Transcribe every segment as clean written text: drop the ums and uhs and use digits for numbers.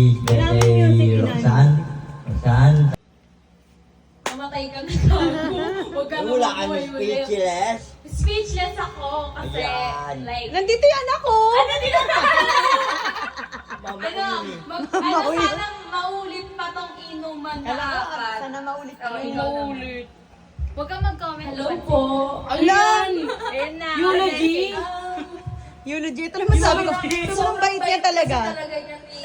Happy birthday, Roxanne. Roxanne. Mamatay ka na gago. Huwag ka na Wala ka mabuhay ng ulit. speechless. Speechless ako kasi Ayan. like... Nandito yung anak ko! Ano din na? Mama Ano? Sanang maulit pa tong inuman na apat. Sana maulit Oh, yun. ikaw naman. Huwag kang mag-comment. Hello po. Ayan! Ayan na. Eulogy. Eulogy. Ito naman sabi ko. Sobrang bait niya talaga.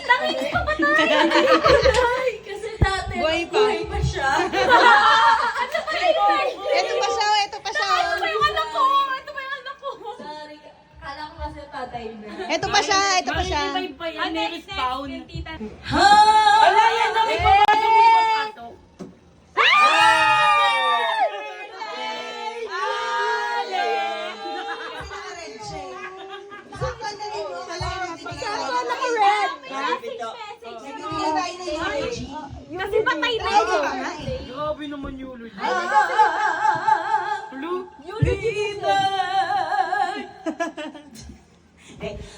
Tangin pa patay. Kasi dati, Buhay pa. buhay pa siya. Ano pa yun? Ito pa siya, ito pa siya. Ito pa yung anak ko. Ito pa yung anak ko. Sorry. Kala ko kasi patay na. Ito pa siya, ito pa siya. Ah, next, yung tita. Wala yan na may papasok, may papasok. Kasi patay na Grabe naman yung ulo.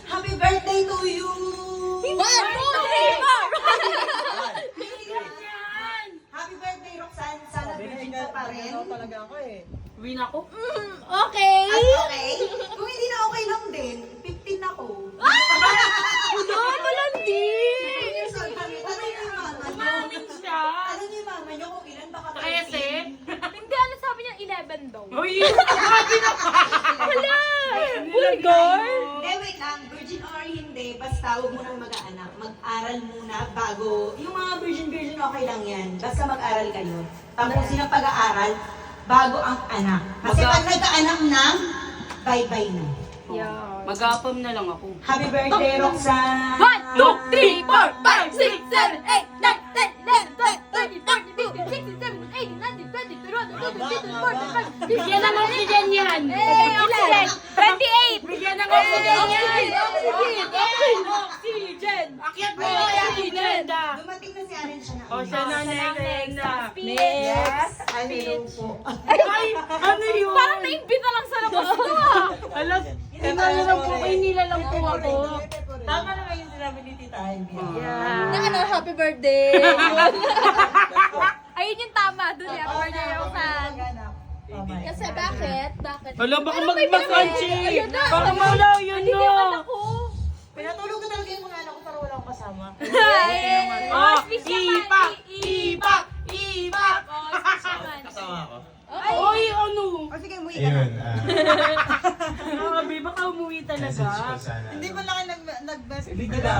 Happy birthday to you! Happy birthday, Roxanne. Sana virgin ka pa rin. Win ako? Okay. At okay? Kung hindi na okay lang din, 15 ako. Malandi. 15 years old kami. Tanong niyo yung mama niyo. Mamin siya. Tanong niyo yung mama niyo kung ilan baka 13? Hindi, ano sabi niya? 11 daw. Uy, grabe na pa. Wala! Vulgar! Hindi, wait lang. Virgin or hindi, basta huwag mo nang mag-aanak. Mag-aral muna bago. Yung mga virgin okay lang yan. Basta mag-aral kayo. Tapos yung pag-aaral, bago ang anak. Kasi pag nagka-anak na, bye-bye na. Mag-apam na lang ako. Happy birthday, Roxanne! 1, 2, 3, 4, 5, 6, 7, 8, 9, 10, 11, 12, 13, 14, 15, 16, 17, 18, 19, 20, 21, 22, 23, 24, 25, Bigyan ng oxygen yan. Oxygen! 28! Bigyan ng oxygen yan. Oxygen! Akyat mo yan, Glenda. Dumating na si Aren siya na. O, siya na Glenda. Yes! Hello po. Ay, ano yun? Parang naimbita lang sa labas ko ah! Alam, tinalo lang po kayo, nila lang po ako. Tama naman yung sinabi ni Tita Ivy. Na ano, happy birthday! Ayun yung tama, dun yung happy birthday, Roxanne. Kasi bakit? Bakit? Wala, baka Pero may mag-country. birthday. Ayun na. Baka mawala yun Hindi no. naman ako. Pinatulog ko talaga yung mga anak ko para wala akong kasama. Ay! Oh, Speech naman. ipak, ipak, ipak. Oh, speech naman. Kasama ako. Ay! Oy, ano? O sige, umuwi ka na. Ayun. Grabe, baka umuwi talaga. Message ko sana. Hindi mo lang nag-best. Hindi ka ba